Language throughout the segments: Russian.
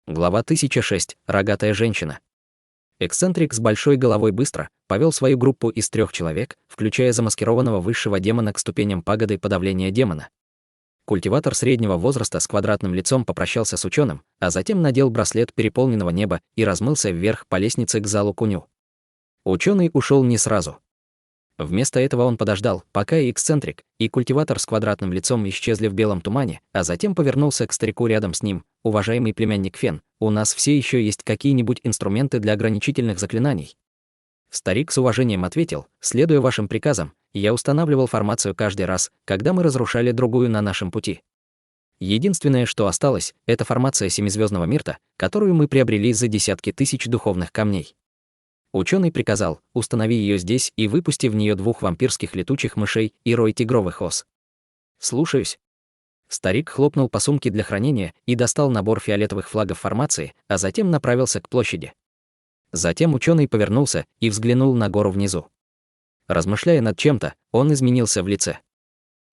Глава 1006. Рогатая женщина. Эксцентрик с большой головой быстро повел свою группу из 3 человек, включая замаскированного высшего демона к ступеням пагоды подавления демона. Культиватор среднего возраста с квадратным лицом попрощался с ученым, а затем надел браслет переполненного неба и размылся вверх по лестнице к залу Куню. Ученый ушел не сразу. Вместо этого он подождал, пока и эксцентрик, и культиватор с квадратным лицом исчезли в белом тумане, а затем повернулся к старику рядом с ним. «Уважаемый племянник Фен, у нас все еще есть какие-нибудь инструменты для ограничительных заклинаний?» Старик с уважением ответил: «Следуя вашим приказам, я устанавливал формацию каждый раз, когда мы разрушали другую на нашем пути. Единственное, что осталось, это формация семизвездного мирта, которую мы приобрели за десятки тысяч духовных камней». Ученый приказал: «Установи ее здесь и выпусти в нее 2 вампирских летучих мышей и рой тигровых ос». «Слушаюсь». Старик хлопнул по сумке для хранения и достал набор фиолетовых флагов формации, а затем направился к площади. Затем ученый повернулся и взглянул на гору внизу. Размышляя над чем-то, он изменился в лице.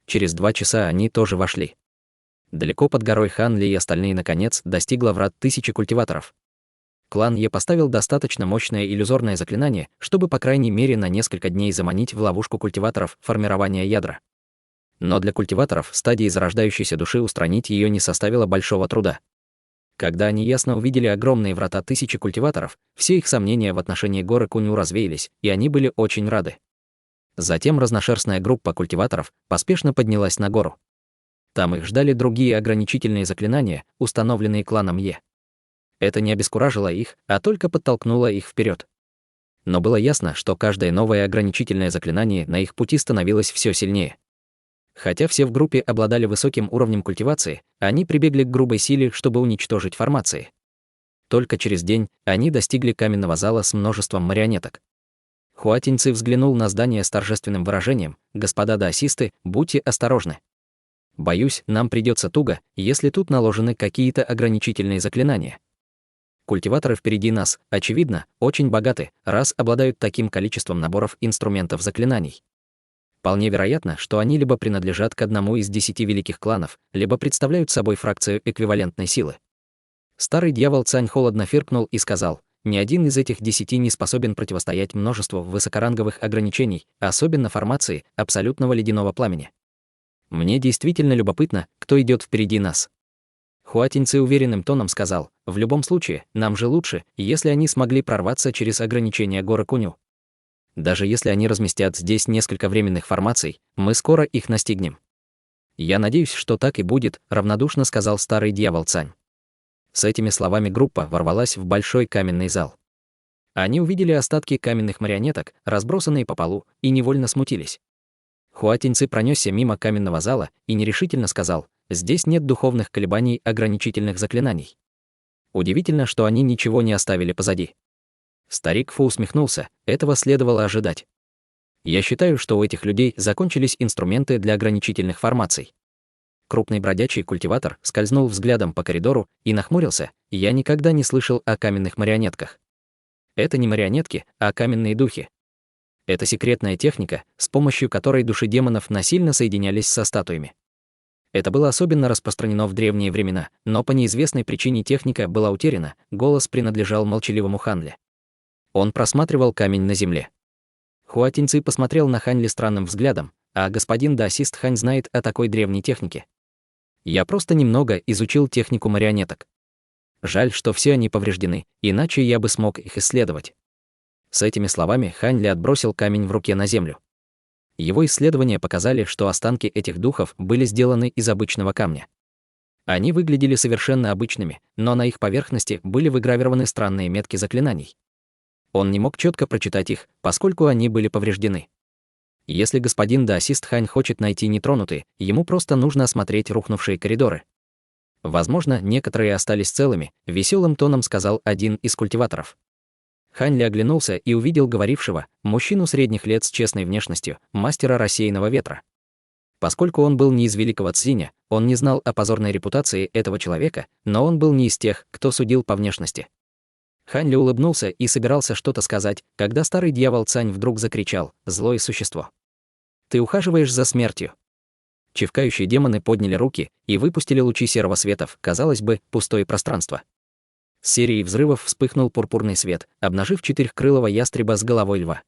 Через 2 часа они тоже вошли. Далеко под горой Ханли и остальные наконец достигла врат 1000 культиваторов. Клан Е поставил достаточно мощное иллюзорное заклинание, чтобы по крайней мере на несколько дней заманить в ловушку культиваторов формирования ядра. Но для культиваторов в стадии зарождающейся души устранить ее не составило большого труда. Когда они ясно увидели огромные врата 1000 культиваторов, все их сомнения в отношении горы Куню развеялись, и они были очень рады. Затем разношерстная группа культиваторов поспешно поднялась на гору. Там их ждали другие ограничительные заклинания, установленные кланом Е. Это не обескуражило их, а только подтолкнуло их вперед. Но было ясно, что каждое новое ограничительное заклинание на их пути становилось все сильнее. Хотя все в группе обладали высоким уровнем культивации, они прибегли к грубой силе, чтобы уничтожить формации. Только через день они достигли каменного зала с множеством марионеток. Хуатиньцы взглянул на здание с торжественным выражением: «Господа даосисты, будьте осторожны. Боюсь, нам придется туго, если тут наложены какие-то ограничительные заклинания. Культиваторы впереди нас, очевидно, очень богаты, раз обладают таким количеством наборов инструментов заклинаний. Вполне вероятно, что они либо принадлежат к одному из 10 великих кланов, либо представляют собой фракцию эквивалентной силы». Старый дьявол Цань холодно фыркнул и сказал: «Ни один из этих 10 не способен противостоять множеству высокоранговых ограничений, особенно формации абсолютного ледяного пламени. Мне действительно любопытно, кто идет впереди нас». Хуатиньцы уверенным тоном сказал: «В любом случае, нам же лучше, если они смогли прорваться через ограничения горы Куню. Даже если они разместят здесь несколько временных формаций, мы скоро их настигнем». «Я надеюсь, что так и будет», — равнодушно сказал старый дьявол Цань. С этими словами группа ворвалась в большой каменный зал. Они увидели остатки каменных марионеток, разбросанные по полу, и невольно смутились. Хуатиньцы пронесся мимо каменного зала и нерешительно сказал: «Здесь нет духовных колебаний ограничительных заклинаний». Удивительно, что они ничего не оставили позади. Старик Фу усмехнулся: «Этого следовало ожидать. Я считаю, что у этих людей закончились инструменты для ограничительных формаций». Крупный бродячий культиватор скользнул взглядом по коридору и нахмурился: «Я никогда не слышал о каменных марионетках. Это не марионетки, а каменные духи. Это секретная техника, с помощью которой души демонов насильно соединялись со статуями. Это было особенно распространено в древние времена, но по неизвестной причине техника была утеряна». Голос принадлежал молчаливому Ханли. Он просматривал камень на земле. Хуатиньцы посмотрел на Ханли странным взглядом: «А господин даосист Хань знает о такой древней технике?» «Я просто немного изучил технику марионеток. Жаль, что все они повреждены, иначе я бы смог их исследовать». С этими словами Ханли отбросил камень в руке на землю. Его исследования показали, что останки этих духов были сделаны из обычного камня. Они выглядели совершенно обычными, но на их поверхности были выгравированы странные метки заклинаний. Он не мог четко прочитать их, поскольку они были повреждены. Если господин даосист Хань хочет найти нетронутые, ему просто нужно осмотреть рухнувшие коридоры. Возможно, некоторые остались целыми, веселым тоном сказал один из культиваторов. Ханли оглянулся и увидел говорившего, мужчину средних лет с честной внешностью, мастера рассеянного ветра. Поскольку он был не из великого Цзиня, он не знал о позорной репутации этого человека, но он был не из тех, кто судил по внешности. Ханли улыбнулся и собирался что-то сказать, когда старый дьявол Цань вдруг закричал: «Злое существо! Ты ухаживаешь за смертью!» Чевкающие демоны подняли руки и выпустили лучи серого света в, казалось бы, пустое пространство. С серией взрывов вспыхнул пурпурный свет, обнажив четырехкрылого ястреба с головой льва.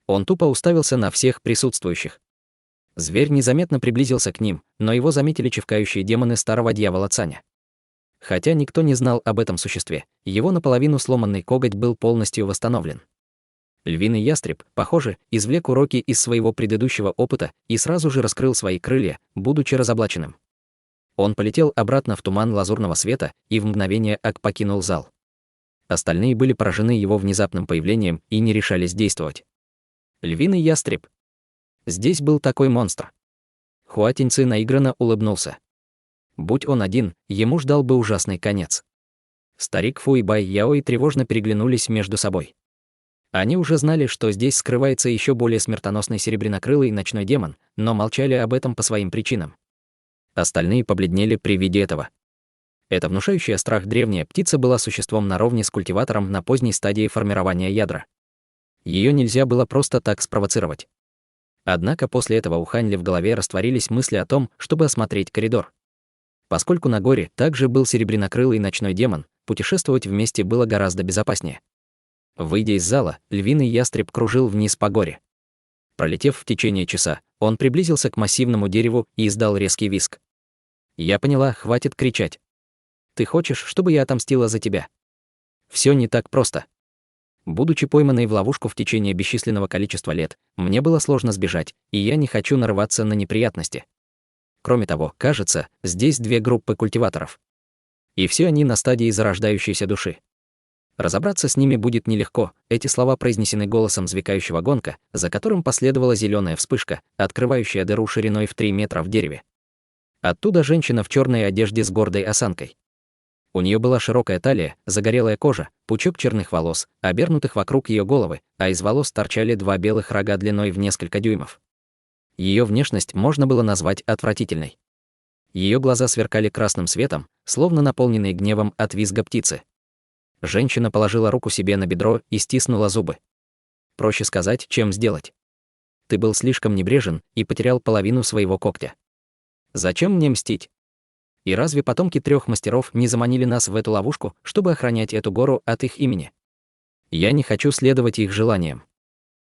Он тупо уставился на всех присутствующих. Зверь незаметно приблизился к ним, но его заметили чихающие демоны старого дьявола Цаня. Хотя никто не знал об этом существе, его наполовину сломанный коготь был полностью восстановлен. Львиный ястреб, похоже, извлек уроки из своего предыдущего опыта и сразу же раскрыл свои крылья, будучи разоблаченным. Он полетел обратно в туман лазурного света и в мгновение ока покинул зал. Остальные были поражены его внезапным появлением и не решались действовать. Львиный ястреб. Здесь был такой монстр. Хуатиньцы наигранно улыбнулся. Будь он один, ему ждал бы ужасный конец. Старик Фу и Бай Яой тревожно переглянулись между собой. Они уже знали, что здесь скрывается еще более смертоносный серебрянокрылый ночной демон, но молчали об этом по своим причинам. Остальные побледнели при виде этого. Эта внушающая страх древняя птица была существом наравне с культиватором на поздней стадии формирования ядра. Ее нельзя было просто так спровоцировать. Однако после этого у Ханьли в голове растворились мысли о том, чтобы осмотреть коридор. Поскольку на горе также был серебрянокрылый ночной демон, путешествовать вместе было гораздо безопаснее. Выйдя из зала, львиный ястреб кружил вниз по горе. Пролетев в течение часа, он приблизился к массивному дереву и издал резкий визг. «Я поняла, хватит кричать. Ты хочешь, чтобы я отомстила за тебя?» Все не так просто. Будучи пойманной в ловушку в течение бесчисленного количества лет, мне было сложно сбежать, и я не хочу нарываться на неприятности. Кроме того, кажется, здесь две группы культиваторов. И все они на стадии зарождающейся души. Разобраться с ними будет нелегко. Эти слова произнесены голосом звякающего гонка, за которым последовала зеленая вспышка, открывающая дыру шириной в 3 метра в дереве. Оттуда женщина в черной одежде с гордой осанкой. У нее была широкая талия, загорелая кожа, пучок черных волос, обернутых вокруг ее головы, а из волос торчали 2 белых рога длиной в несколько дюймов. Ее внешность можно было назвать отвратительной. Ее глаза сверкали красным светом, словно наполненные гневом от визга птицы. Женщина положила руку себе на бедро и стиснула зубы. Проще сказать, чем сделать. Ты был слишком небрежен и потерял половину своего когтя. Зачем мне мстить? И разве потомки 3 мастеров не заманили нас в эту ловушку, чтобы охранять эту гору от их имени? Я не хочу следовать их желаниям.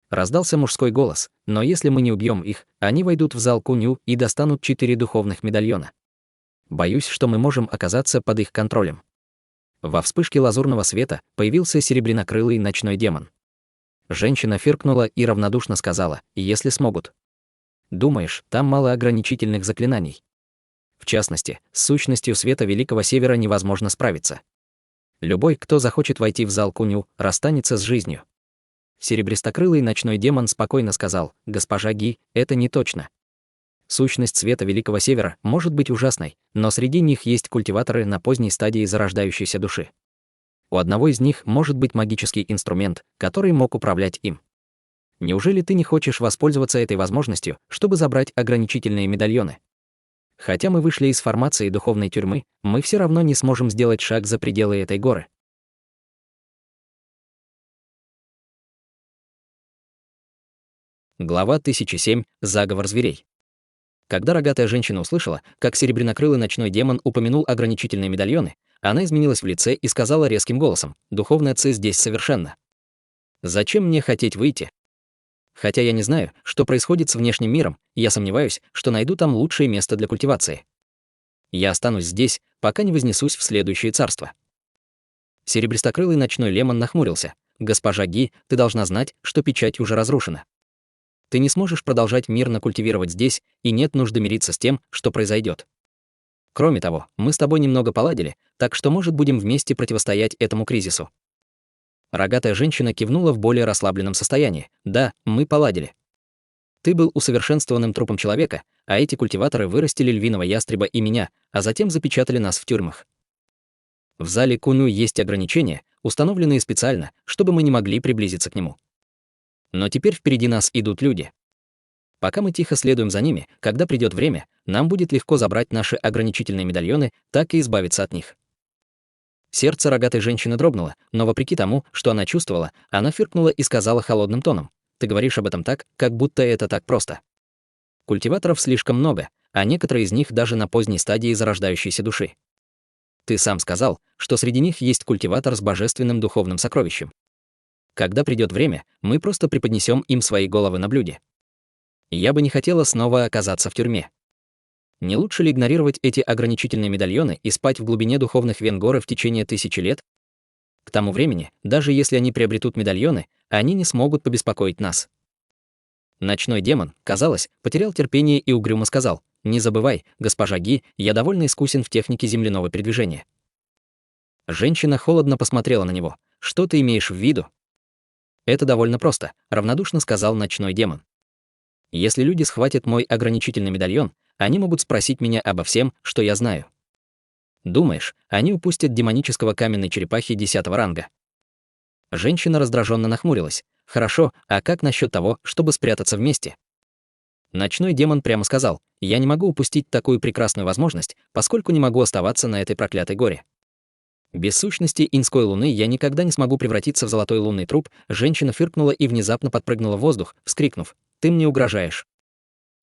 Раздался мужской голос, но если мы не убьем их, они войдут в зал Кунью и достанут 4 духовных медальона. Боюсь, что мы можем оказаться под их контролем. Во вспышке лазурного света появился серебрянокрылый ночной демон. Женщина фыркнула и равнодушно сказала: «Если смогут». Думаешь, там мало ограничительных заклинаний? В частности, с сущностью света Великого Севера невозможно справиться. Любой, кто захочет войти в зал Кунью, расстанется с жизнью. Серебристокрылый ночной демон спокойно сказал: «Госпожа Ги, это не точно. Сущность света Великого Севера может быть ужасной, но среди них есть культиваторы на поздней стадии зарождающейся души. У одного из них может быть магический инструмент, который мог управлять им. Неужели ты не хочешь воспользоваться этой возможностью, чтобы забрать ограничительные медальоны? Хотя мы вышли из формации духовной тюрьмы, мы все равно не сможем сделать шаг за пределы этой горы». Глава 1007. Заговор зверей. Когда рогатая женщина услышала, как серебрянокрылый ночной демон упомянул ограничительные медальоны, она изменилась в лице и сказала резким голосом: «Духовная ци здесь совершенно. Зачем мне хотеть выйти? Хотя я не знаю, что происходит с внешним миром, я сомневаюсь, что найду там лучшее место для культивации. Я останусь здесь, пока не вознесусь в следующее царство». Серебристокрылый ночной лемон нахмурился. «Госпожа Ги, ты должна знать, что печать уже разрушена. Ты не сможешь продолжать мирно культивировать здесь, и нет нужды мириться с тем, что произойдет. Кроме того, мы с тобой немного поладили, так что, может, будем вместе противостоять этому кризису». Рогатая женщина кивнула в более расслабленном состоянии. «Да, мы поладили. Ты был усовершенствованным трупом человека, а эти культиваторы вырастили львиного ястреба и меня, а затем запечатали нас в тюрьмах. В зале Кунью есть ограничения, установленные специально, чтобы мы не могли приблизиться к нему. Но теперь впереди нас идут люди. Пока мы тихо следуем за ними, когда придет время, нам будет легко забрать наши ограничительные медальоны, так и избавиться от них». Сердце рогатой женщины дрогнуло, но вопреки тому, что она чувствовала, она фыркнула и сказала холодным тоном: «Ты говоришь об этом так, как будто это так просто. Культиваторов слишком много, а некоторые из них даже на поздней стадии зарождающейся души. Ты сам сказал, что среди них есть культиватор с божественным духовным сокровищем. Когда придет время, мы просто преподнесем им свои головы на блюде. Я бы не хотела снова оказаться в тюрьме. Не лучше ли игнорировать эти ограничительные медальоны и спать в глубине духовных вен горы в течение 1000 лет? К тому времени, даже если они приобретут медальоны, они не смогут побеспокоить нас. Ночной демон, казалось, потерял терпение и угрюмо сказал: «Не забывай, госпожа Ги, я довольно искусен в технике земляного передвижения». Женщина холодно посмотрела на него. «Что ты имеешь в виду?» «Это довольно просто», — равнодушно сказал ночной демон. «Если люди схватят мой ограничительный медальон, они могут спросить меня обо всем, что я знаю. Думаешь, они упустят демонического каменной черепахи 10-го ранга?» Женщина раздраженно нахмурилась. «Хорошо, а как насчет того, чтобы спрятаться вместе?» Ночной демон прямо сказал: «Я не могу упустить такую прекрасную возможность, поскольку не могу оставаться на этой проклятой горе. Без сущности инской луны я никогда не смогу превратиться в золотой лунный труп». Женщина фыркнула и внезапно подпрыгнула в воздух, вскрикнув: «Ты мне угрожаешь!»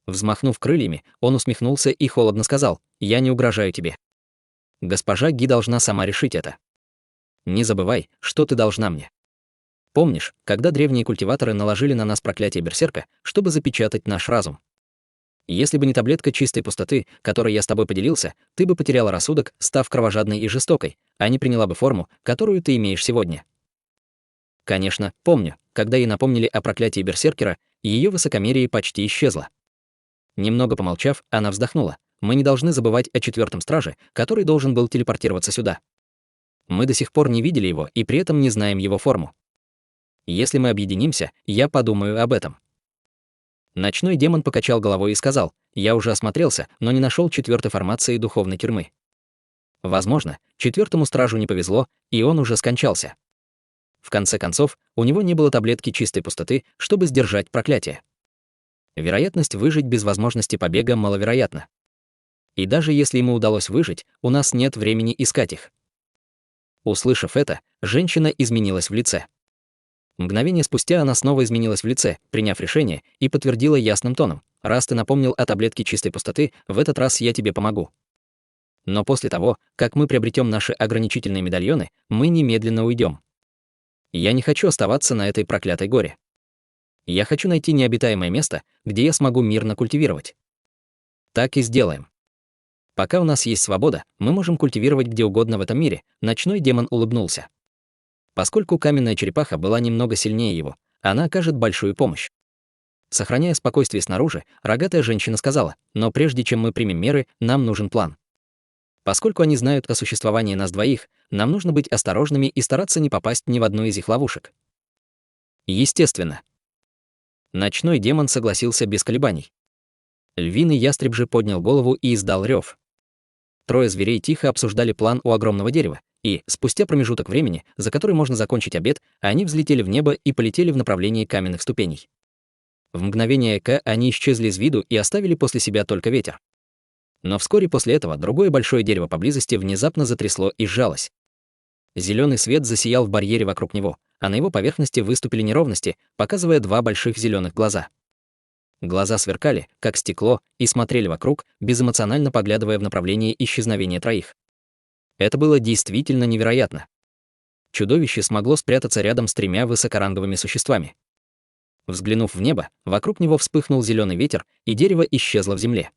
Взмахнув крыльями, он усмехнулся и холодно сказал: «Я не угрожаю тебе. Госпожа Ги должна сама решить это. Не забывай, что ты должна мне. Помнишь, когда древние культиваторы наложили на нас проклятие берсерка, чтобы запечатать наш разум? Если бы не таблетка чистой пустоты, которой я с тобой поделился, ты бы потеряла рассудок, став кровожадной и жестокой, а не приняла бы форму, которую ты имеешь сегодня». Конечно, помню, когда ей напомнили о проклятии берсеркера, ее высокомерие почти исчезло. Немного помолчав, она вздохнула. «Мы не должны забывать о 4-м страже, который должен был телепортироваться сюда. Мы до сих пор не видели его и при этом не знаем его форму. Если мы объединимся, я подумаю об этом». Ночной демон покачал головой и сказал: «Я уже осмотрелся, но не нашел 4-й формации духовной тюрьмы. Возможно, 4-му стражу не повезло, и он уже скончался. В конце концов, у него не было таблетки чистой пустоты, чтобы сдержать проклятие. Вероятность выжить без возможности побега маловероятна. И даже если ему удалось выжить, у нас нет времени искать их». Услышав это, женщина изменилась в лице. Мгновение спустя она снова изменилась в лице, приняв решение, и подтвердила ясным тоном: «Раз ты напомнил о таблетке чистой пустоты, в этот раз я тебе помогу. Но после того, как мы приобретем наши ограничительные медальоны, мы немедленно уйдем. Я не хочу оставаться на этой проклятой горе. Я хочу найти необитаемое место, где я смогу мирно культивировать. Так и сделаем. Пока у нас есть свобода, мы можем культивировать где угодно в этом мире». Ночной демон улыбнулся. Поскольку каменная черепаха была немного сильнее его, она окажет большую помощь. Сохраняя спокойствие снаружи, рогатая женщина сказала: «Но прежде чем мы примем меры, нам нужен план. Поскольку они знают о существовании нас двоих, нам нужно быть осторожными и стараться не попасть ни в одну из их ловушек». Естественно. Ночной демон согласился без колебаний. Львиный ястреб же поднял голову и издал рев. Трое зверей тихо обсуждали план у огромного дерева, и, спустя промежуток времени, за который можно закончить обед, они взлетели в небо и полетели в направлении каменных ступеней. В мгновение ока они исчезли из виду и оставили после себя только ветер. Но вскоре после этого другое большое дерево поблизости внезапно затрясло и сжалось. Зеленый свет засиял в барьере вокруг него, а на его поверхности выступили неровности, показывая 2 больших зеленых глаза. Глаза сверкали, как стекло, и смотрели вокруг, безэмоционально поглядывая в направлении исчезновения троих. Это было действительно невероятно. Чудовище смогло спрятаться рядом с 3 высокоранговыми существами. Взглянув в небо, вокруг него вспыхнул зеленый ветер, и дерево исчезло в земле.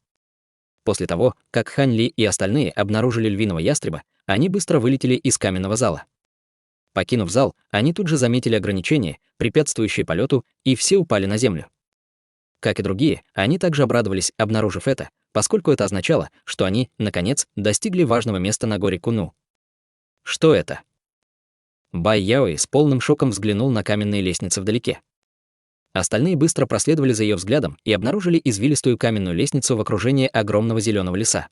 После того, как Хань Ли и остальные обнаружили львиного ястреба, они быстро вылетели из каменного зала. Покинув зал, они тут же заметили ограничения, препятствующие полету, и все упали на землю. Как и другие, они также обрадовались, обнаружив это, поскольку это означало, что они, наконец, достигли важного места на горе Куну. Что это? Бай Яои с полным шоком взглянул на каменные лестницы вдалеке. Остальные быстро проследовали за ее взглядом и обнаружили извилистую каменную лестницу в окружении огромного зеленого леса.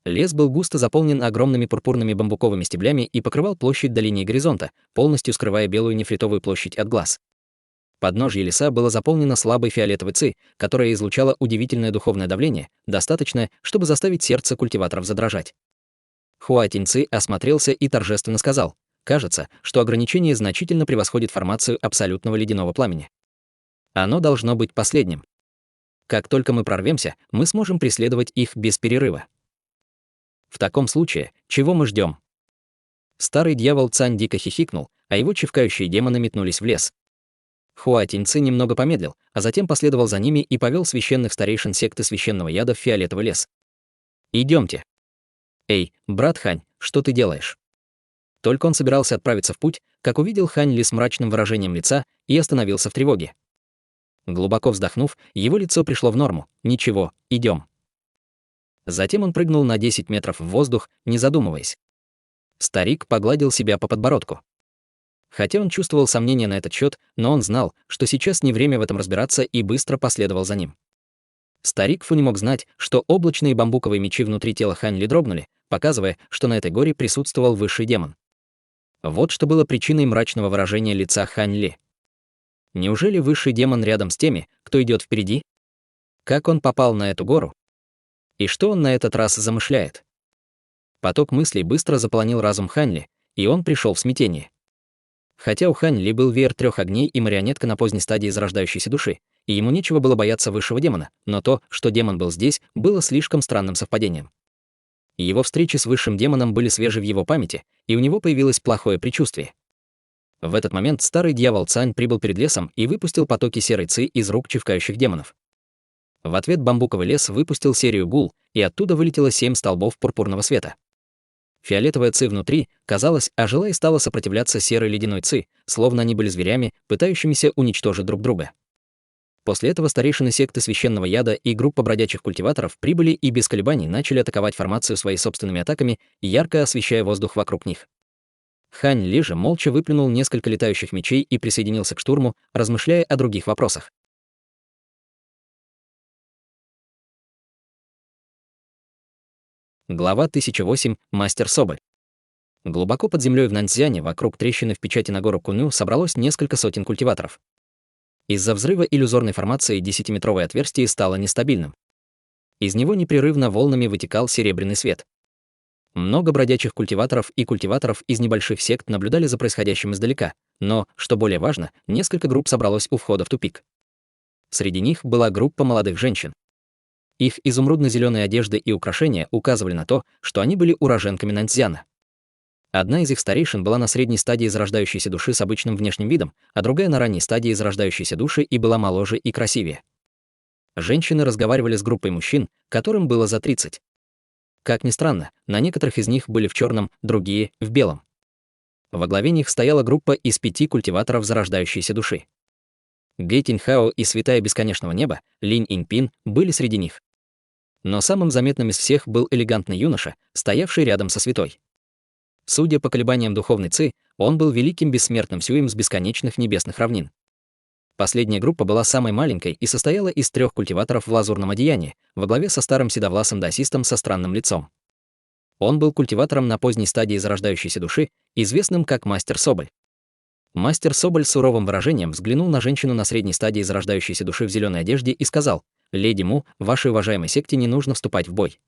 Лес был густо заполнен огромными пурпурными бамбуковыми стеблями и покрывал площадь до линии горизонта, полностью скрывая белую нефритовую площадь от глаз. Подножье леса было заполнено слабой фиолетовой ци, которая излучала удивительное духовное давление, достаточное, чтобы заставить сердце культиваторов задрожать. Хуа Тиньци осмотрелся и торжественно сказал: «Кажется, что ограничение значительно превосходит формацию абсолютного ледяного пламени. Оно должно быть последним. Как только мы прорвемся, мы сможем преследовать их без перерыва». В таком случае, чего мы ждем? Старый дьявол Цань дико хихикнул, а его чевкающие демоны метнулись в лес. Хуа Тиньцы немного помедлил, а затем последовал за ними и повел священных старейшин секты священного яда в фиолетовый лес. Идемте. Эй, брат Хань, что ты делаешь? Только он собирался отправиться в путь, как увидел Хань Ли с мрачным выражением лица и остановился в тревоге. Глубоко вздохнув, его лицо пришло в норму. Ничего, идем. Затем он прыгнул на 10 метров в воздух, не задумываясь. Старик погладил себя по подбородку. Хотя он чувствовал сомнения на этот счет, но он знал, что сейчас не время в этом разбираться, и быстро последовал за ним. Старик Фу не мог знать, что облачные бамбуковые мечи внутри тела Хань Ли дрогнули, показывая, что на этой горе присутствовал высший демон. Вот что было причиной мрачного выражения лица Хань Ли. Неужели высший демон рядом с теми, кто идет впереди? Как он попал на эту гору? И что он на этот раз замышляет? Поток мыслей быстро заполонил разум Хань Ли, и он пришел в смятение. Хотя у Хань Ли был веер 3 огней и марионетка на поздней стадии зарождающейся души, и ему нечего было бояться высшего демона, но то, что демон был здесь, было слишком странным совпадением. Его встречи с высшим демоном были свежи в его памяти, и у него появилось плохое предчувствие. В этот момент старый дьявол Цань прибыл перед лесом и выпустил потоки серой ци из рук чевкающих демонов. В ответ бамбуковый лес выпустил серию гул, и оттуда вылетело 7 столбов пурпурного света. Фиолетовая ци внутри, казалось, ожила и стала сопротивляться серой ледяной ци, словно они были зверями, пытающимися уничтожить друг друга. После этого старейшины секты священного яда и группа бродячих культиваторов прибыли и без колебаний начали атаковать формацию своими собственными атаками, ярко освещая воздух вокруг них. Хань Ли же молча выплюнул несколько летающих мечей и присоединился к штурму, размышляя о других вопросах. Глава 1008. Мастер Соболь. Глубоко под землей в Наньцзяне, вокруг трещины в печати на гору Куню, собралось несколько сотен культиваторов. Из-за взрыва иллюзорной формации 10-метровое отверстие стало нестабильным. Из него непрерывно волнами вытекал серебряный свет. Много бродячих культиваторов и культиваторов из небольших сект наблюдали за происходящим издалека, но, что более важно, несколько групп собралось у входа в тупик. Среди них была группа молодых женщин. Их изумрудно-зеленые одежды и украшения указывали на то, что они были уроженками Наньцзяна. Одна из их старейшин была на средней стадии зарождающейся души с обычным внешним видом, а другая на ранней стадии зарождающейся души и была моложе и красивее. Женщины разговаривали с группой мужчин, которым было за 30. Как ни странно, на некоторых из них были в черном, другие — в белом. Во главе них стояла группа из 5 культиваторов зарождающейся души. Гэ Тиньхао и Святая Бесконечного Неба, Линь Иньпин, были среди них. Но самым заметным из всех был элегантный юноша, стоявший рядом со святой. Судя по колебаниям духовной ци, он был великим бессмертным сюем с бесконечных небесных равнин. Последняя группа была самой маленькой и состояла из 3 культиваторов в лазурном одеянии, во главе со старым седовласым даосистом со странным лицом. Он был культиватором на поздней стадии зарождающейся души, известным как Мастер Соболь. Мастер Соболь с суровым выражением взглянул на женщину на средней стадии зарождающейся души в зеленой одежде и сказал: «Леди Му, вашей уважаемой секте не нужно вступать в бой.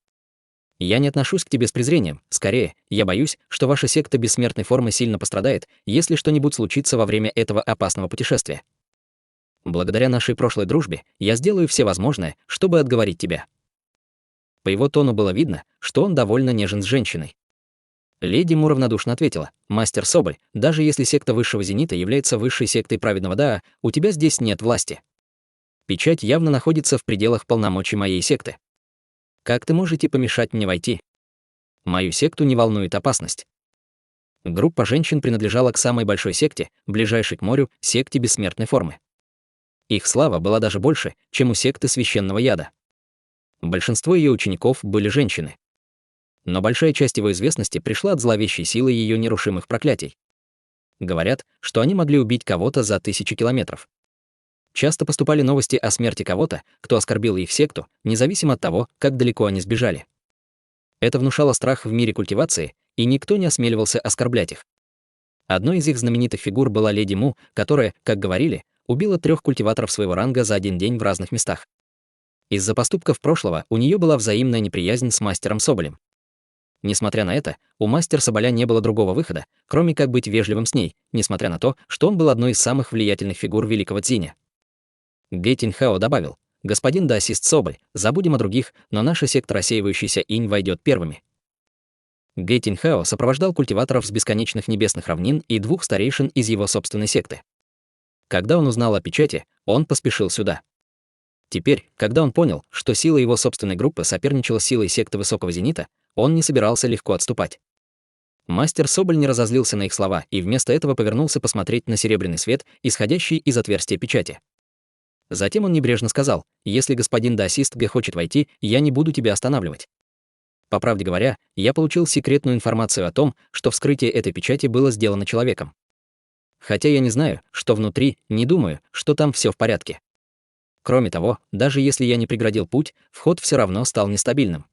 Я не отношусь к тебе с презрением, скорее, я боюсь, что ваша секта бессмертной формы сильно пострадает, если что-нибудь случится во время этого опасного путешествия. Благодаря нашей прошлой дружбе я сделаю все возможное, чтобы отговорить тебя». По его тону было видно, что он довольно нежен с женщиной. Леди Му равнодушно ответила: «Мастер Соболь, даже если секта Высшего Зенита является высшей сектой праведного Даа, у тебя здесь нет власти. Печать явно находится в пределах полномочий моей секты. Как ты можете помешать мне войти? Мою секту не волнует опасность». Группа женщин принадлежала к самой большой секте, ближайшей к морю, секте бессмертной формы. Их слава была даже больше, чем у секты священного яда. Большинство ее учеников были женщины. Но большая часть его известности пришла от зловещей силы ее нерушимых проклятий. Говорят, что они могли убить кого-то за 1000 километров. Часто поступали новости о смерти кого-то, кто оскорбил их секту, независимо от того, как далеко они сбежали. Это внушало страх в мире культивации, и никто не осмеливался оскорблять их. Одной из их знаменитых фигур была леди Му, которая, как говорили, убила 3 культиваторов своего ранга за один день в разных местах. Из-за поступков прошлого у нее была взаимная неприязнь с мастером Соболем. Несмотря на это, у мастера Соболя не было другого выхода, кроме как быть вежливым с ней, несмотря на то, что он был одной из самых влиятельных фигур великого Цзиня. Гэ Тиньхао добавил: «Господин даосист Соболь, забудем о других, но наша секта рассеивающийся инь войдет первыми. Гэ Тиньхао сопровождал культиваторов с бесконечных небесных равнин и 2 старейшин из его собственной секты. Когда он узнал о печати, он поспешил сюда. Теперь, когда он понял, что сила его собственной группы соперничала с силой секты Высокого Зенита, он не собирался легко отступать. Мастер Соболь не разозлился на их слова и вместо этого повернулся посмотреть на серебряный свет, исходящий из отверстия печати. Затем он небрежно сказал: «Если господин даосист Гэ хочет войти, я не буду тебя останавливать». По правде говоря, я получил секретную информацию о том, что вскрытие этой печати было сделано человеком. Хотя я не знаю, что внутри, не думаю, что там все в порядке. Кроме того, даже если я не преградил путь, вход все равно стал нестабильным.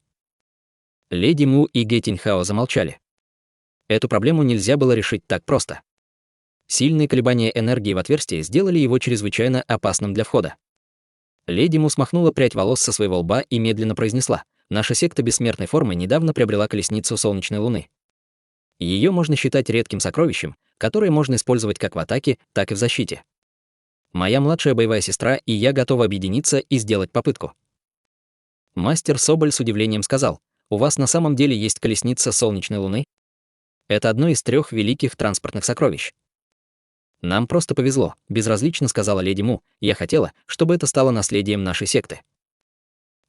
Леди Му и Гэ Тиньхао замолчали. Эту проблему нельзя было решить так просто. Сильные колебания энергии в отверстии сделали его чрезвычайно опасным для входа. Леди Му смахнула прядь волос со своего лба и медленно произнесла: «Наша секта бессмертной формы недавно приобрела колесницу солнечной луны. Ее можно считать редким сокровищем, которое можно использовать как в атаке, так и в защите. Моя младшая боевая сестра и я готовы объединиться и сделать попытку». Мастер Соболь с удивлением сказал: «У вас на самом деле есть колесница солнечной луны? Это одно из 3 великих транспортных сокровищ». «Нам просто повезло», — безразлично сказала леди Му. «Я хотела, чтобы это стало наследием нашей секты».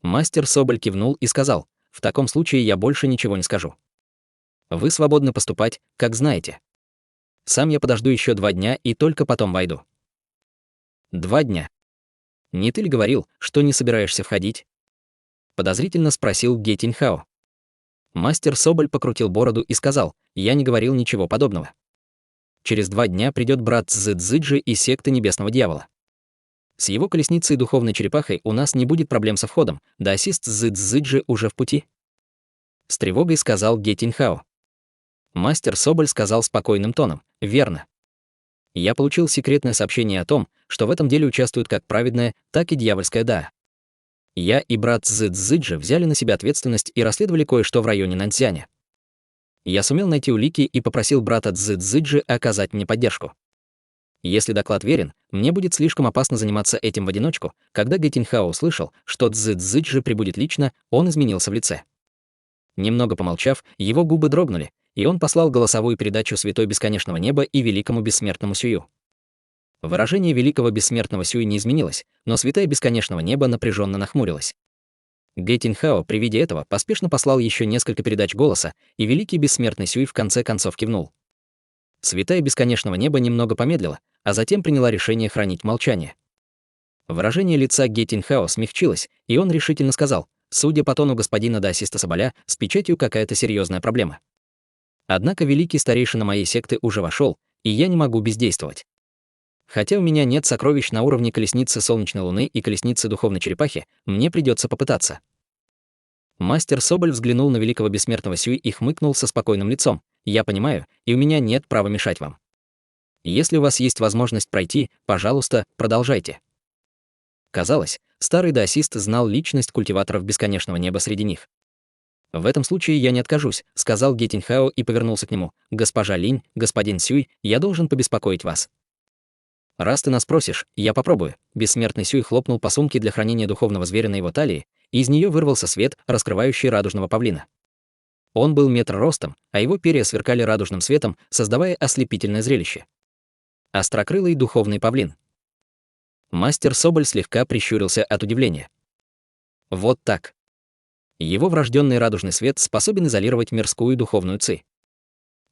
Мастер Соболь кивнул и сказал: «В таком случае я больше ничего не скажу. Вы свободны поступать, как знаете. Сам я подожду еще 2 дня и только потом войду». 2 дня. Не ты ли говорил, что не собираешься входить? Подозрительно спросил Гэ Тиньхао. Мастер Соболь покрутил бороду и сказал: «Я не говорил ничего подобного. Через 2 дня придет брат Цзы-Цзыджи из секты Небесного Дьявола. С его колесницей духовной черепахой у нас не будет проблем со входом, даосист Цзы-Цзыджи уже в пути». С тревогой сказал Гэ Тиньхао. Мастер Соболь сказал спокойным тоном: «Верно. Я получил секретное сообщение о том, что в этом деле участвуют как праведная, так и дьявольская Даа. Я и брат Цзы-Цзыджи взяли на себя ответственность и расследовали кое-что в районе Наньцзяня. Я сумел найти улики и попросил брата Цзы-Цзыджи оказать мне поддержку. Если доклад верен, мне будет слишком опасно заниматься этим в одиночку. Когда Гэ Тиньхао услышал, что Цзы-Цзыджи прибудет лично, он изменился в лице. Немного помолчав, его губы дрогнули, и он послал голосовую передачу Святой Бесконечного Неба и Великому Бессмертному Сюю. Выражение Великого Бессмертного Сюю не изменилось, но Святая Бесконечного Неба напряженно нахмурилась. Гэ Тиньхао при виде этого поспешно послал еще несколько передач голоса, и Великий Бессмертный Сюй в конце концов кивнул. Святая Бесконечного Неба немного помедлила, а затем приняла решение хранить молчание. Выражение лица Гэ Тиньхао смягчилось, и он решительно сказал: «Судя по тону господина даосиста Соболя, с печатью какая-то серьезная проблема. Однако великий старейшина моей секты уже вошел, и я не могу бездействовать. Хотя у меня нет сокровищ на уровне колесницы солнечной луны и колесницы духовной черепахи, мне придется попытаться». Мастер Соболь взглянул на великого бессмертного Сюй и хмыкнул со спокойным лицом: «Я понимаю, и у меня нет права мешать вам. Если у вас есть возможность пройти, пожалуйста, продолжайте». Казалось, старый даосист знал личность культиваторов Бесконечного Неба среди них. «В этом случае я не откажусь», — сказал Гэ Тиньхао и повернулся к нему. «Госпожа Линь, господин Сюй, я должен побеспокоить вас». «Раз ты нас просишь, я попробую». Бессмертный Сюй хлопнул по сумке для хранения духовного зверя на его талии, и из нее вырвался свет, раскрывающий радужного павлина. Он был 1 метр ростом, а его перья сверкали радужным светом, создавая ослепительное зрелище. Острокрылый духовный павлин. Мастер Соболь слегка прищурился от удивления. Вот так. Его врожденный радужный свет способен изолировать мирскую духовную ци.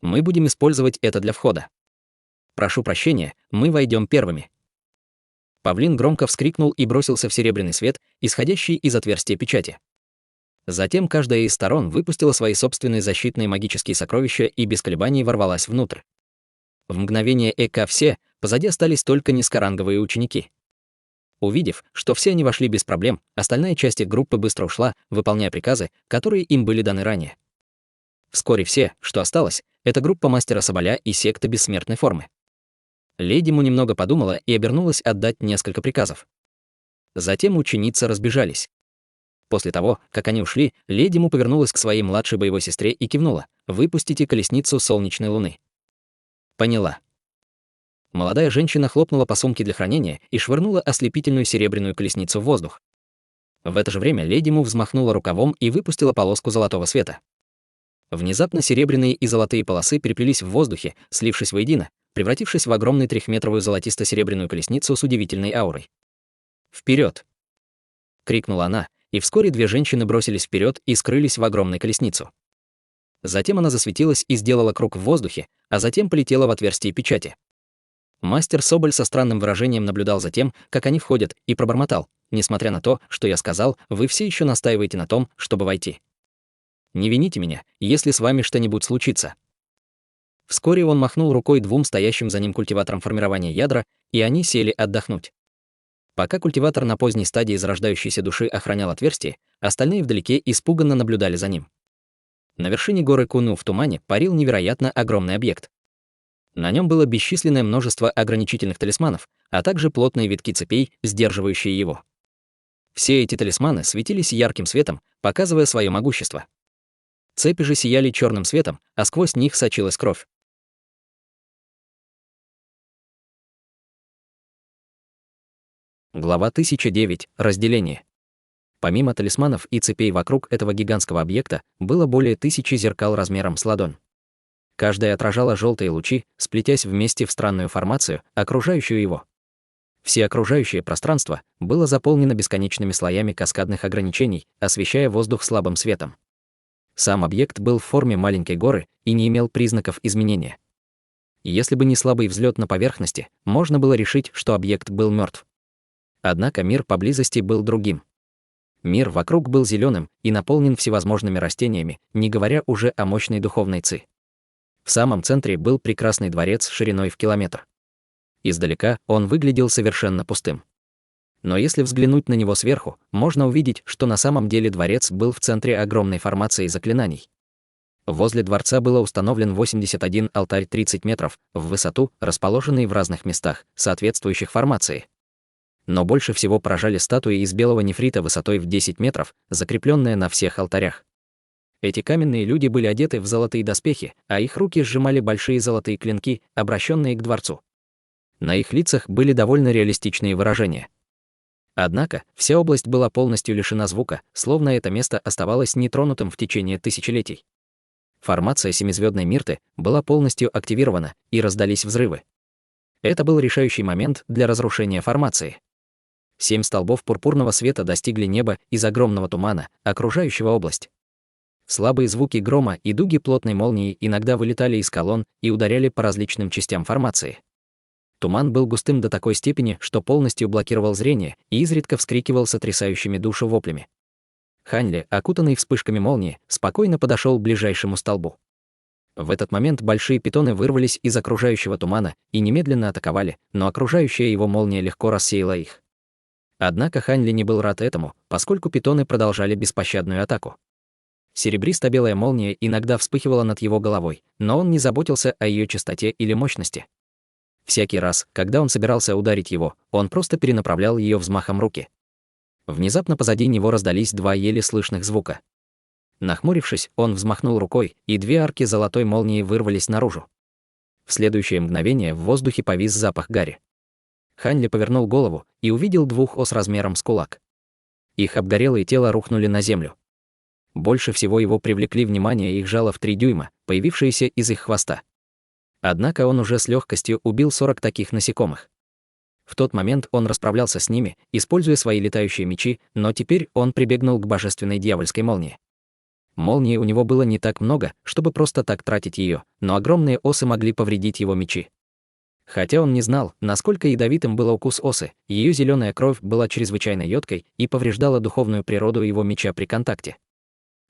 Мы будем использовать это для входа. Прошу прощения, мы войдем первыми. Павлин громко вскрикнул и бросился в серебряный свет, исходящий из отверстия печати. Затем каждая из сторон выпустила свои собственные защитные магические сокровища и без колебаний ворвалась внутрь. В мгновение эка все, позади остались только низкоранговые ученики. Увидев, что все они вошли без проблем, остальная часть их группы быстро ушла, выполняя приказы, которые им были даны ранее. Вскоре все, что осталось, это группа мастера Соболя и секта бессмертной формы. Леди Му немного подумала и обернулась отдать несколько приказов. Затем ученицы разбежались. После того, как они ушли, леди Му повернулась к своей младшей боевой сестре и кивнула: «Выпустите колесницу солнечной луны». «Поняла». Молодая женщина хлопнула по сумке для хранения и швырнула ослепительную серебряную колесницу в воздух. В это же время леди Му взмахнула рукавом и выпустила полоску золотого света. Внезапно серебряные и золотые полосы переплелись в воздухе, слившись воедино, превратившись в огромную трехметровую золотисто-серебряную колесницу с удивительной аурой. «Вперед!» — крикнула она, и вскоре две женщины бросились вперед и скрылись в огромной колесницу. Затем она засветилась и сделала круг в воздухе, а затем полетела в отверстие печати. Мастер Соболь со странным выражением наблюдал за тем, как они входят, и пробормотал: «Несмотря на то, что я сказал, вы все еще настаиваете на том, чтобы войти. Не вините меня, если с вами что-нибудь случится». Вскоре он махнул рукой двум стоящим за ним культиваторам формирования ядра, и они сели отдохнуть. Пока культиватор на поздней стадии зарождающейся души охранял отверстие, остальные вдалеке испуганно наблюдали за ним. На вершине горы Куну в тумане парил невероятно огромный объект. На нем было бесчисленное множество ограничительных талисманов, а также плотные витки цепей, сдерживающие его. Все эти талисманы светились ярким светом, показывая свое могущество. Цепи же сияли черным светом, а сквозь них сочилась кровь. Глава 1009. Разделение. Помимо талисманов и цепей вокруг этого гигантского объекта было более 1000 зеркал размером с ладонь. Каждая отражала желтые лучи, сплетясь вместе в странную формацию, окружающую его. Все окружающее пространство было заполнено бесконечными слоями каскадных ограничений, освещая воздух слабым светом. Сам объект был в форме маленькой горы и не имел признаков изменения. Если бы не слабый взлет на поверхности, можно было решить, что объект был мертв. Однако мир поблизости был другим. Мир вокруг был зеленым и наполнен всевозможными растениями, не говоря уже о мощной духовной ци. В самом центре был прекрасный дворец шириной в километр. Издалека он выглядел совершенно пустым. Но если взглянуть на него сверху, можно увидеть, что на самом деле дворец был в центре огромной формации заклинаний. Возле дворца было установлен 81 алтарь 30 метров в высоту, расположенный в разных местах, соответствующих формации. Но больше всего поражали статуи из белого нефрита высотой в 10 метров, закрепленные на всех алтарях. Эти каменные люди были одеты в золотые доспехи, а их руки сжимали большие золотые клинки, обращенные к дворцу. На их лицах были довольно реалистичные выражения. Однако, вся область была полностью лишена звука, словно это место оставалось нетронутым в течение тысячелетий. Формация семизвездной Мирты была полностью активирована, и раздались взрывы. Это был решающий момент для разрушения формации. 7 столбов пурпурного света достигли неба из огромного тумана, окружающего область. Слабые звуки грома и дуги плотной молнии иногда вылетали из колонн и ударяли по различным частям формации. Туман был густым до такой степени, что полностью блокировал зрение и изредка вскрикивал сотрясающими душу воплями. Ханьли, окутанный вспышками молнии, спокойно подошел к ближайшему столбу. В этот момент большие питоны вырвались из окружающего тумана и немедленно атаковали, но окружающая его молния легко рассеяла их. Однако Ханьли не был рад этому, поскольку питоны продолжали беспощадную атаку. Серебристо-белая молния иногда вспыхивала над его головой, но он не заботился о ее частоте или мощности. Всякий раз, когда он собирался ударить его, он просто перенаправлял ее взмахом руки. Внезапно позади него раздались 2 еле слышных звука. Нахмурившись, он взмахнул рукой, и 2 арки золотой молнии вырвались наружу. В следующее мгновение в воздухе повис запах гари. Ханьли повернул голову и увидел 2 ос размером с кулак. Их обгорелые тела рухнули на землю. Больше всего его привлекли внимание их жало в 3 дюйма, появившиеся из их хвоста. Однако он уже с легкостью убил 40 таких насекомых. В тот момент он расправлялся с ними, используя свои летающие мечи, но теперь он прибегнул к божественной дьявольской молнии. Молнии у него было не так много, чтобы просто так тратить ее, но огромные осы могли повредить его мечи. Хотя он не знал, насколько ядовитым был укус осы, ее зеленая кровь была чрезвычайно едкой и повреждала духовную природу его меча при контакте.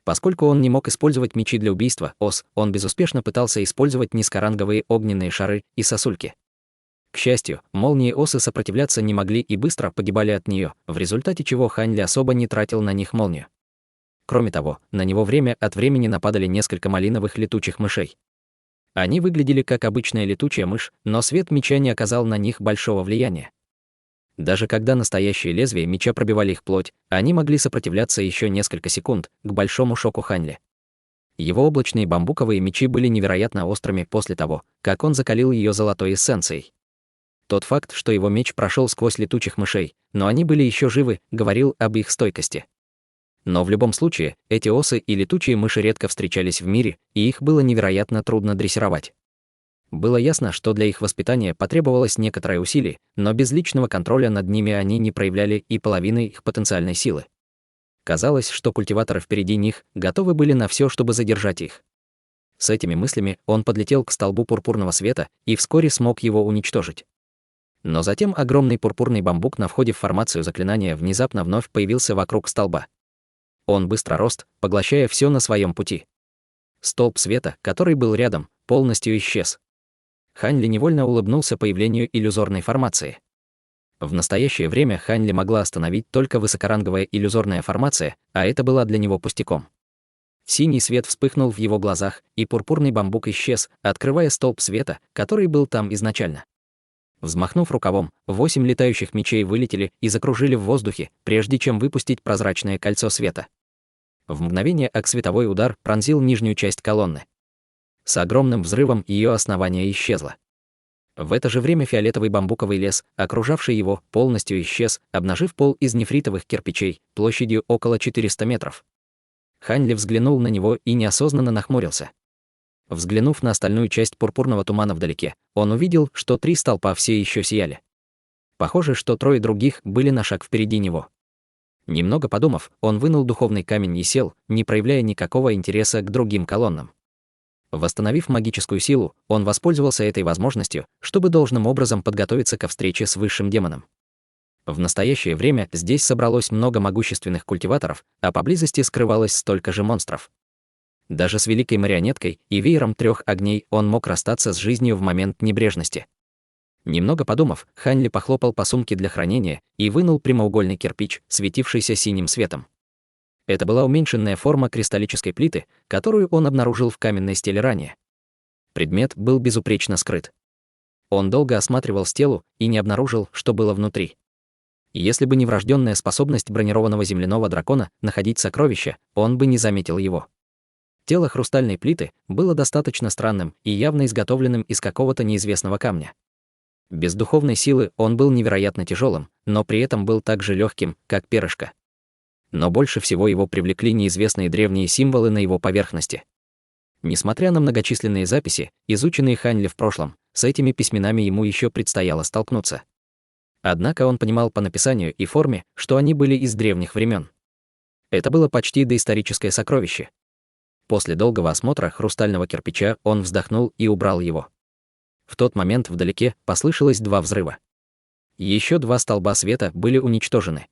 Поскольку он не мог использовать мечи для убийства ос, он безуспешно пытался использовать низкоранговые огненные шары и сосульки. К счастью, молнии осы сопротивляться не могли и быстро погибали от нее, в результате чего Ханьли особо не тратил на них молнию. Кроме того, на него время от времени нападали несколько малиновых летучих мышей. Они выглядели как обычная летучая мышь, но свет меча не оказал на них большого влияния. Даже когда настоящие лезвия меча пробивали их плоть, они могли сопротивляться еще несколько секунд, к большому шоку Ханьли. Его облачные бамбуковые мечи были невероятно острыми после того, как он закалил ее золотой эссенцией. Тот факт, что его меч прошел сквозь летучих мышей, но они были еще живы, говорил об их стойкости. Но в любом случае, эти осы и летучие мыши редко встречались в мире, и их было невероятно трудно дрессировать. Было ясно, что для их воспитания потребовалось некоторое усилие, но без личного контроля над ними они не проявляли и половины их потенциальной силы. Казалось, что культиваторы впереди них готовы были на все, чтобы задержать их. С этими мыслями он подлетел к столбу пурпурного света и вскоре смог его уничтожить. Но затем огромный пурпурный бамбук на входе в формацию заклинания внезапно вновь появился вокруг столба. Он быстро рос, поглощая все на своем пути. Столб света, который был рядом, полностью исчез. Хань Ли невольно улыбнулся появлению иллюзорной формации. В настоящее время Хань Ли могла остановить только высокоранговая иллюзорная формация, а это была для него пустяком. Синий свет вспыхнул в его глазах, и пурпурный бамбук исчез, открывая столб света, который был там изначально. Взмахнув рукавом, 8 летающих мечей вылетели и закружили в воздухе, прежде чем выпустить прозрачное кольцо света. В мгновение световой удар пронзил нижнюю часть колонны. С огромным взрывом ее основание исчезло. В это же время фиолетовый бамбуковый лес, окружавший его, полностью исчез, обнажив пол из нефритовых кирпичей, площадью около 400 метров. Хань Ли взглянул на него и неосознанно нахмурился. Взглянув на остальную часть пурпурного тумана вдалеке, он увидел, что 3 столпа все еще сияли. Похоже, что 3 других были на шаг впереди него. Немного подумав, он вынул духовный камень и сел, не проявляя никакого интереса к другим колоннам. Восстановив магическую силу, он воспользовался этой возможностью, чтобы должным образом подготовиться ко встрече с высшим демоном. В настоящее время здесь собралось много могущественных культиваторов, а поблизости скрывалось столько же монстров. Даже с великой марионеткой и веером 3 огней он мог расстаться с жизнью в момент небрежности. Немного подумав, Хань Ли похлопал по сумке для хранения и вынул прямоугольный кирпич, светившийся синим светом. Это была уменьшенная форма кристаллической плиты, которую он обнаружил в каменной стеле ранее. Предмет был безупречно скрыт. Он долго осматривал стелу и не обнаружил, что было внутри. Если бы не врожденная способность бронированного земляного дракона находить сокровища, он бы не заметил его. Тело хрустальной плиты было достаточно странным и явно изготовленным из какого-то неизвестного камня. Без духовной силы он был невероятно тяжелым, но при этом был так же легким, как перышко. Но больше всего его привлекли неизвестные древние символы на его поверхности. Несмотря на многочисленные записи, изученные Хань Ли в прошлом, с этими письменами ему еще предстояло столкнуться. Однако он понимал по написанию и форме, что они были из древних времен. Это было почти доисторическое сокровище. После долгого осмотра хрустального кирпича он вздохнул и убрал его. В тот момент вдалеке послышалось 2 взрыва. Еще 2 столба света были уничтожены.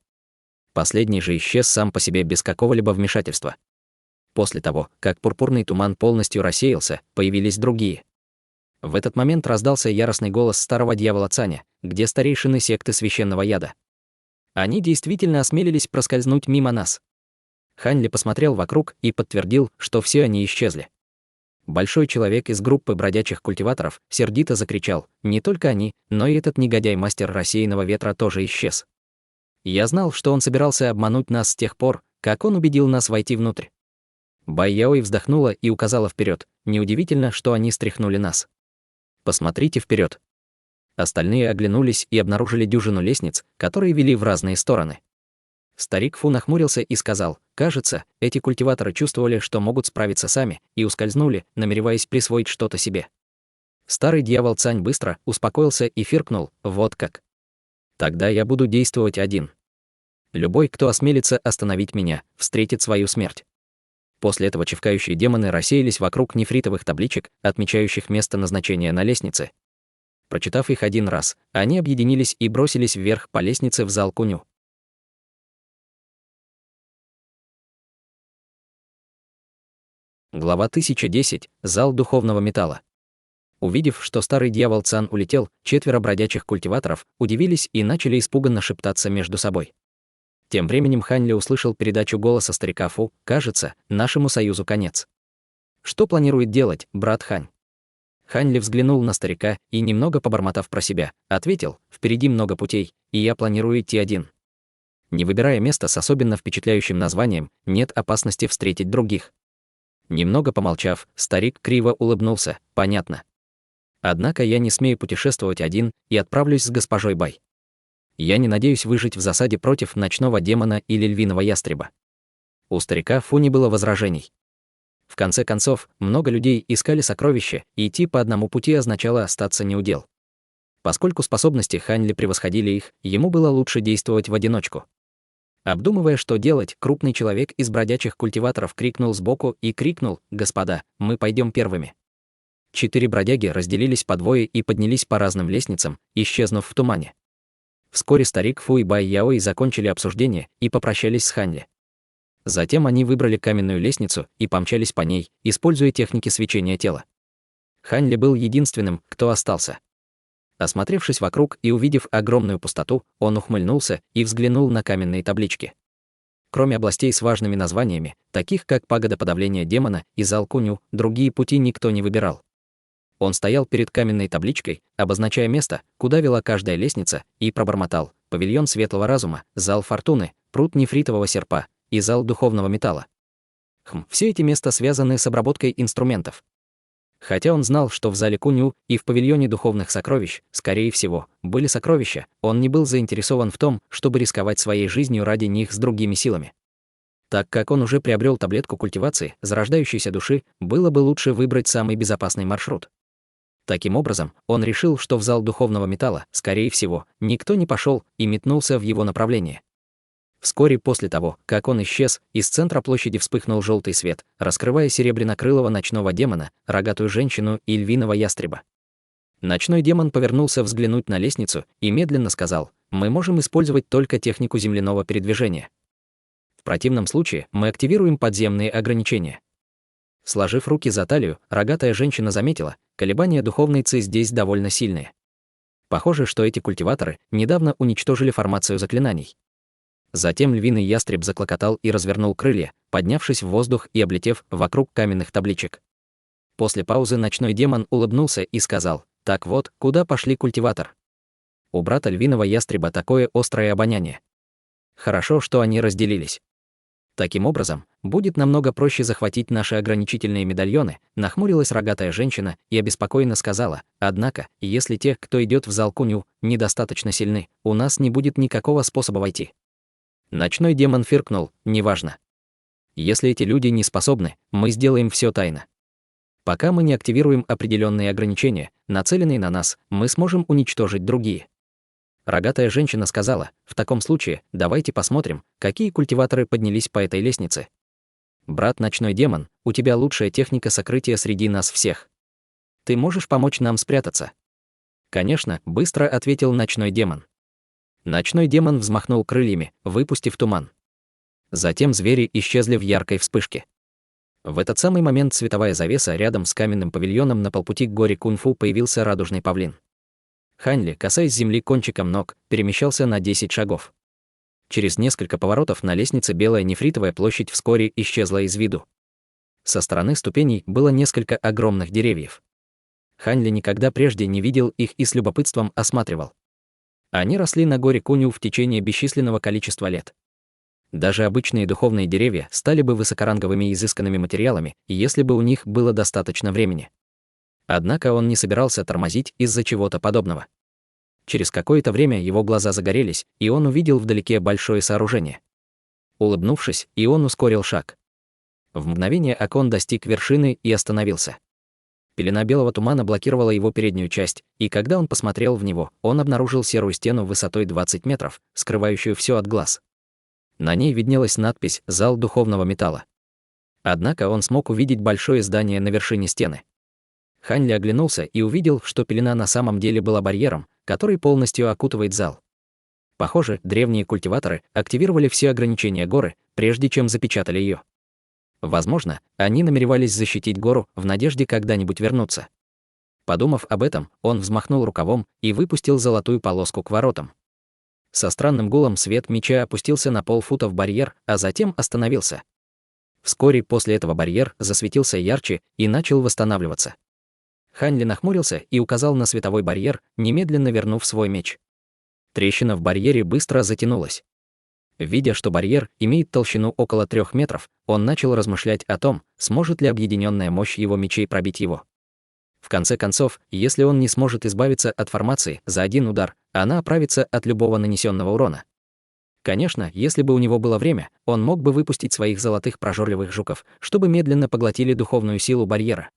Последний же исчез сам по себе без какого-либо вмешательства. После того, как пурпурный туман полностью рассеялся, появились другие. В этот момент раздался яростный голос старого дьявола Цаня, где старейшины секты священного яда. Они действительно осмелились проскользнуть мимо нас. Хань Ли посмотрел вокруг и подтвердил, что все они исчезли. Большой человек из группы бродячих культиваторов сердито закричал: «Не только они, но и этот негодяй-мастер рассеянного ветра тоже исчез. Я знал, что он собирался обмануть нас с тех пор, как он убедил нас войти внутрь». Бай Яой вздохнула и указала вперед. Неудивительно, что они стряхнули нас. Посмотрите вперед. Остальные оглянулись и обнаружили дюжину лестниц, которые вели в разные стороны. Старик Фу нахмурился и сказал: «Кажется, эти культиваторы чувствовали, что могут справиться сами, и ускользнули, намереваясь присвоить что-то себе». Старый дьявол Цань быстро успокоился и фыркнул: «Вот как. Тогда я буду действовать один. Любой, кто осмелится остановить меня, встретит свою смерть». После этого чихающие демоны рассеялись вокруг нефритовых табличек, отмечающих место назначения на лестнице. Прочитав их 1 раз, они объединились и бросились вверх по лестнице в зал Куню. Глава 1010. Зал духовного металла. Увидев, что старый дьявол Цан улетел, 4 бродячих культиваторов удивились и начали испуганно шептаться между собой. Тем временем Хань Ли услышал передачу голоса старика Фу: «Кажется, нашему союзу конец. Что планирует делать брат Хань?» Хань Ли взглянул на старика и, немного побормотав про себя, ответил: «Впереди много путей, и я планирую идти один. Не выбирая место с особенно впечатляющим названием, нет опасности встретить других». Немного помолчав, старик криво улыбнулся: «Понятно. Однако я не смею путешествовать один и отправлюсь с госпожой Бай. Я не надеюсь выжить в засаде против ночного демона или львиного ястреба. У старика Фу не было возражений. В конце концов, много людей искали сокровища, и идти по одному пути означало остаться неудел. Поскольку способности Хань Ли превосходили их, ему было лучше действовать в одиночку. Обдумывая, что делать, крупный человек из бродячих культиваторов крикнул сбоку и крикнул: «Господа, мы пойдем первыми». 4 бродяги разделились по двое и поднялись по разным лестницам, исчезнув в тумане. Вскоре старик Фу и Бай Яой закончили обсуждение и попрощались с Хань Ли. Затем они выбрали каменную лестницу и помчались по ней, используя техники свечения тела. Хань Ли был единственным, кто остался. Осмотревшись вокруг и увидев огромную пустоту, он ухмыльнулся и взглянул на каменные таблички. Кроме областей с важными названиями, таких как пагода подавления демона и зал Куню, другие пути никто не выбирал. Он стоял перед каменной табличкой, обозначая место, куда вела каждая лестница, и пробормотал: павильон светлого разума, зал фортуны, пруд нефритового серпа и зал духовного металла. Все эти места связаны с обработкой инструментов. Хотя он знал, что в зале Куню и в павильоне духовных сокровищ, скорее всего, были сокровища, он не был заинтересован в том, чтобы рисковать своей жизнью ради них с другими силами. Так как он уже приобрел таблетку культивации зарождающейся души, было бы лучше выбрать самый безопасный маршрут. Таким образом, он решил, что в зал духовного металла, скорее всего, никто не пошел и метнулся в его направление. Вскоре после того, как он исчез, из центра площади вспыхнул желтый свет, раскрывая серебряно-крылого ночного демона, рогатую женщину и львиного ястреба. Ночной демон повернулся взглянуть на лестницу и медленно сказал: «Мы можем использовать только технику земляного передвижения. В противном случае мы активируем подземные ограничения». Сложив руки за талию, рогатая женщина заметила: колебания духовной ци здесь довольно сильные. Похоже, что эти культиваторы недавно уничтожили формацию заклинаний. Затем львиный ястреб заклокотал и развернул крылья, поднявшись в воздух и облетев вокруг каменных табличек. После паузы ночной демон улыбнулся и сказал: «Так вот, куда пошли культиватор?» У брата львиного ястреба такое острое обоняние. Хорошо, что они разделились. Таким образом, будет намного проще захватить наши ограничительные медальоны, нахмурилась рогатая женщина и обеспокоенно сказала: «Однако, если те, кто идет в зал Куню, недостаточно сильны, у нас не будет никакого способа войти». Ночной демон фыркнул: «Неважно. Если эти люди не способны, мы сделаем все тайно. Пока мы не активируем определенные ограничения, нацеленные на нас, мы сможем уничтожить другие». Рогатая женщина сказала: «В таком случае, давайте посмотрим, какие культиваторы поднялись по этой лестнице. Брат ночной демон, у тебя лучшая техника сокрытия среди нас всех. Ты можешь помочь нам спрятаться?» «Конечно», — быстро ответил ночной демон. Ночной демон взмахнул крыльями, выпустив туман. Затем звери исчезли в яркой вспышке. В этот самый момент световая завеса рядом с каменным павильоном на полпути к горе Кунфу появился радужный павлин. Хань Ли, касаясь земли кончиком ног, перемещался на 10 шагов. Через несколько поворотов на лестнице белая нефритовая площадь вскоре исчезла из виду. Со стороны ступеней было несколько огромных деревьев. Хань Ли никогда прежде не видел их и с любопытством осматривал. Они росли на горе Куню в течение бесчисленного количества лет. Даже обычные духовные деревья стали бы высокоранговыми и изысканными материалами, если бы у них было достаточно времени. Однако он не собирался тормозить из-за чего-то подобного. Через какое-то время его глаза загорелись, и он увидел вдалеке большое сооружение. Улыбнувшись, и он ускорил шаг. В мгновение ока он достиг вершины и остановился. Пелена белого тумана блокировала его переднюю часть, и когда он посмотрел в него, он обнаружил серую стену высотой 20 метров, скрывающую все от глаз. На ней виднелась надпись «Зал духовного металла». Однако он смог увидеть большое здание на вершине стены. Хань Ли оглянулся и увидел, что пелена на самом деле была барьером, который полностью окутывает зал. Похоже, древние культиваторы активировали все ограничения горы, прежде чем запечатали ее. Возможно, они намеревались защитить гору в надежде когда-нибудь вернуться. Подумав об этом, он взмахнул рукавом и выпустил золотую полоску к воротам. Со странным гулом свет меча опустился на полфута в барьер, а затем остановился. Вскоре после этого барьер засветился ярче и начал восстанавливаться. Хань Ли нахмурился и указал на световой барьер, немедленно вернув свой меч. Трещина в барьере быстро затянулась. Видя, что барьер имеет толщину около 3 метров, он начал размышлять о том, сможет ли объединенная мощь его мечей пробить его. В конце концов, если он не сможет избавиться от формации за один удар, она оправится от любого нанесенного урона. Конечно, если бы у него было время, он мог бы выпустить своих золотых прожорливых жуков, чтобы медленно поглотили духовную силу барьера.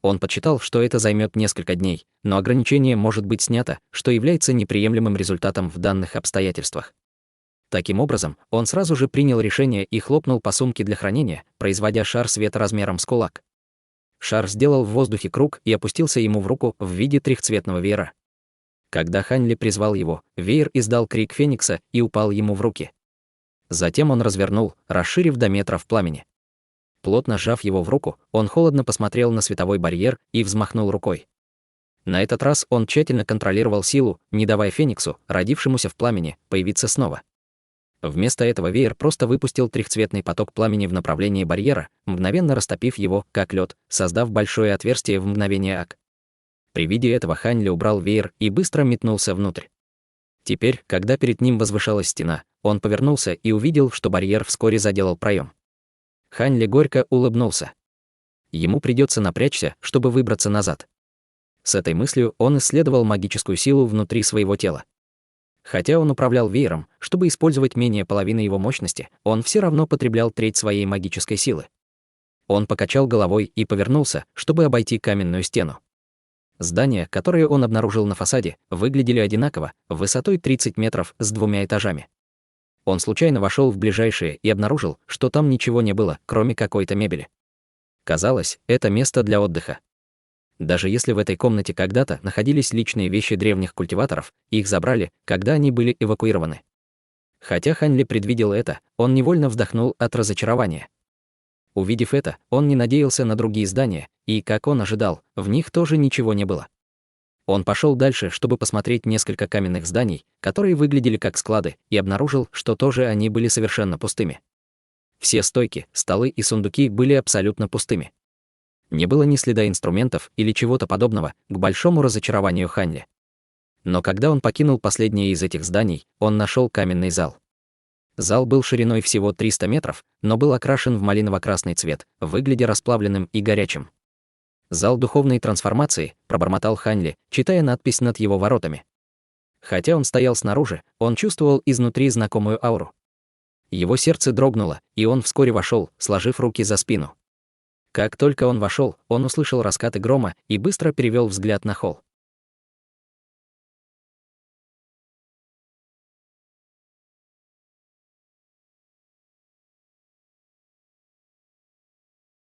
Он подсчитал, что это займет несколько дней, но ограничение может быть снято, что является неприемлемым результатом в данных обстоятельствах. Таким образом, он сразу же принял решение и хлопнул по сумке для хранения, производя шар света размером с кулак. Шар сделал в воздухе круг и опустился ему в руку в виде трехцветного веера. Когда Хань Ли призвал его, веер издал крик феникса и упал ему в руки. Затем он развернул, расширив до метра в пламени. Плотно сжав его в руку, он холодно посмотрел на световой барьер и взмахнул рукой. На этот раз он тщательно контролировал силу, не давая фениксу, родившемуся в пламени, появиться снова. Вместо этого веер просто выпустил трехцветный поток пламени в направлении барьера, мгновенно растопив его, как лед, создав большое отверстие в мгновение ока. При виде этого Хань Ли убрал веер и быстро метнулся внутрь. Теперь, когда перед ним возвышалась стена, он повернулся и увидел, что барьер вскоре заделал проем. Хань Ли горько улыбнулся. Ему придется напрячься, чтобы выбраться назад. С этой мыслью он исследовал магическую силу внутри своего тела. Хотя он управлял веером, чтобы использовать менее половины его мощности, он все равно потреблял треть своей магической силы. Он покачал головой и повернулся, чтобы обойти каменную стену. Здания, которые он обнаружил на фасаде, выглядели одинаково, высотой 30 метров с 2 этажами. Он случайно вошел в ближайшее и обнаружил, что там ничего не было, кроме какой-то мебели. Казалось, это место для отдыха. Даже если в этой комнате когда-то находились личные вещи древних культиваторов, их забрали, когда они были эвакуированы. Хотя Хань Ли предвидел это, он невольно вздохнул от разочарования. Увидев это, он не надеялся на другие здания, и, как он ожидал, в них тоже ничего не было. Он пошел дальше, чтобы посмотреть несколько каменных зданий, которые выглядели как склады, и обнаружил, что тоже они были совершенно пустыми. Все стойки, столы и сундуки были абсолютно пустыми. Не было ни следа инструментов или чего-то подобного, к большому разочарованию Хань Ли. Но когда он покинул последнее из этих зданий, он нашел каменный зал. Зал был шириной всего 300 метров, но был окрашен в малиново-красный цвет, выглядя расплавленным и горячим. «Зал духовной трансформации», — пробормотал Хань Ли, читая надпись над его воротами. Хотя он стоял снаружи, он чувствовал изнутри знакомую ауру. Его сердце дрогнуло, и он вскоре вошел, сложив руки за спину. Как только он вошел, он услышал раскаты грома и быстро перевел взгляд на холл.